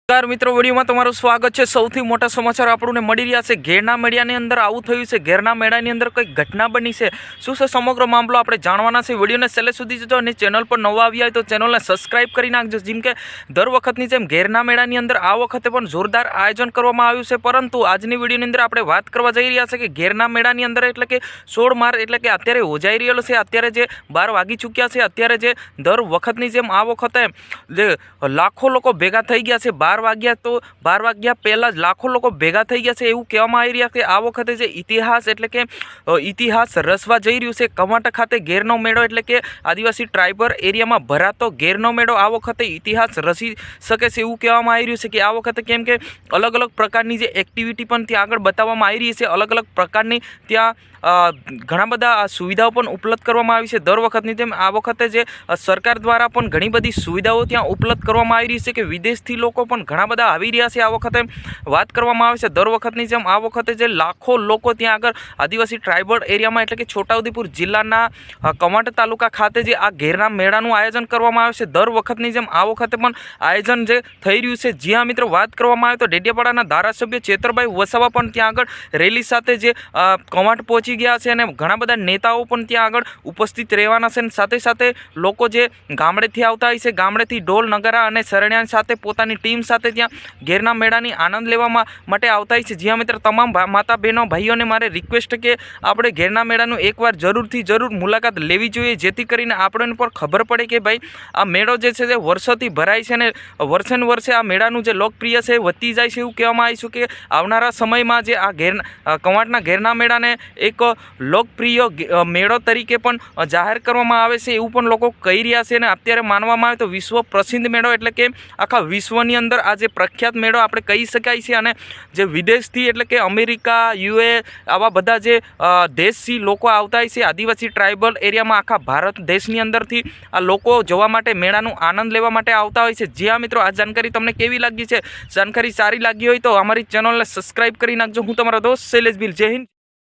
મિત્રો વિડીયોમાં તમારું સ્વાગત છે। સૌથી મોટા સમાચાર આપણને મળી રહ્યા છે। ઘેરના મેળાની અંદર આવું થયું છે। ઘેરના મેળાની અંદર કઈ ઘટના બની છે, શું છે સમગ્ર મામલો આપણે જાણવાના છે। વિડીયોને છેલ્લે સુધી જોજો અને ચેનલ પર નવા આવ્યા હોય તો ચેનલને સબસ્ક્રાઇબ કરી નાખજો। જેમ કે દર વખતની જેમ ઘેરના મેળાની અંદર આ વખતે પણ જોરદાર આયોજન કરવામાં આવ્યું છે। પરંતુ આજની વિડીયોની અંદર આપણે વાત કરવા જઈ રહ્યા છે કે ઘેરના મેળાની અંદર એટલે કે 16 માર્ચ એટલે કે અત્યારે યોજાઈ રહેલો છે। અત્યારે જે 12 વાગી ચૂક્યા છે। અત્યારે જે દર વખતની જેમ આ વખતે જે લાખો લોકો ભેગા થઈ ગયા છે। 12 વાગ્યા તો 12 વાગ્યા પહેલાં જ લાખો લોકો ભેગા થઈ ગયા છે એવું કહેવામાં આવી રહ્યા છે। આ વખતે જે ઇતિહાસ એટલે કે ઇતિહાસ રસવા જઈ રહ્યું છે। કવાંટ ખાતે ઘેરનો મેળો એટલે કે આદિવાસી ટ્રાઇબલ એરિયામાં ભરાતો ઘેરનો મેળો આ વખતે ઇતિહાસ રચી શકે છે એવું કહેવામાં આવી રહ્યું છે કે આ વખતે કેમ કે અલગ અલગ પ્રકારની જે એક્ટિવિટી પણ ત્યાં આગળ બતાવવામાં આવી રહી છે। અલગ અલગ પ્રકારની ત્યાં ઘણા બધા સુવિધાઓ પણ ઉપલબ્ધ કરવામાં આવી છે। દર વખતની જેમ આ વખતે જે સરકાર દ્વારા પણ ઘણી બધી સુવિધાઓ ત્યાં ઉપલબ્ધ કરવામાં આવી રહી છે કે વિદેશથી લોકો પણ ઘણા બધા આવી રહ્યા છે। આ વખતે વાત કરવામાં આવે છે દર વખતની જેમ આ વખતે જે લાખો લોકો ત્યાં આગળ આદિવાસી ટ્રાઇબલ એરિયામાં એટલે કે છોટાઉદેપુર જિલ્લાના કવાંટ તાલુકા ખાતે જે આ ઘેરના મેળાનું આયોજન કરવામાં આવે છે। દર વખતની જેમ આ વખતે પણ આયોજન જે થઈ રહ્યું છે। જ્યાં મિત્રો વાત કરવામાં આવે તો ડેડિયાપાડાના ધારાસભ્ય ચેતરભાઈ વસાવા પણ ત્યાં આગળ રેલી સાથે જે કવાંટ પહોંચી ગયા છે અને ઘણા બધા નેતાઓ પણ ત્યાં આગળ ઉપસ્થિત રહેવાના છે। સાથે સાથે લોકો જે ગામડેથી આવતા હોય છે, ગામડેથી ઢોલ નગારા અને શરણિયા સાથે પોતાની ટીમ સાથે ત્યાં ઘેરના મેળાની આનંદ લેવા માટે આવતા હોય છે। જ્યાં મિત્ર તમામ માતા બહેનો ભાઈઓને મારે રિક્વેસ્ટ કે આપણે ઘેરના મેળાનું એકવાર જરૂરથી જરૂર મુલાકાત લેવી જોઈએ, જેથી કરીને આપણને પણ ખબર પડે કે ભાઈ આ મેળો જે છે તે વર્ષોથી ભરાય છે અને વર્ષે ને વર્ષે આ મેળાનું જે લોકપ્રિય છે વધતી જાય છે એવું કહેવામાં આવ્યું છે કે આવનારા સમયમાં જે આ કવાંટના ઘેરના મેળાને એક લોકપ્રિય મેળો તરીકે પણ જાહેર કરવામાં આવે છે એવું પણ લોકો કહી રહ્યા છે। અને અત્યારે માનવામાં આવે તો વિશ્વ પ્રસિદ્ધ મેળો એટલે કે આખા વિશ્વની અંદર આ જે પ્રખ્યાત મેળો આપણે કહી શકાય છે। અને જે વિદેશથી એટલે કે અમેરિકા, યુએ આવા બધા જે દેશથી લોકો આવતા હોય છે આદિવાસી ટ્રાઇબલ એરિયામાં આખા ભારત દેશની અંદરથી આ લોકો જોવા માટે મેળાનું આનંદ લેવા માટે આવતા હોય છે। જ્યાં મિત્રો આ જાણકારી તમને કેવી લાગી છે, જાણકારી સારી લાગી હોય તો અમારી ચેનલને સબસ્ક્રાઇબ કરી નાખજો। હું તમારો દોસ્ત શૈલેષ ભીલ। જય હિન્દ।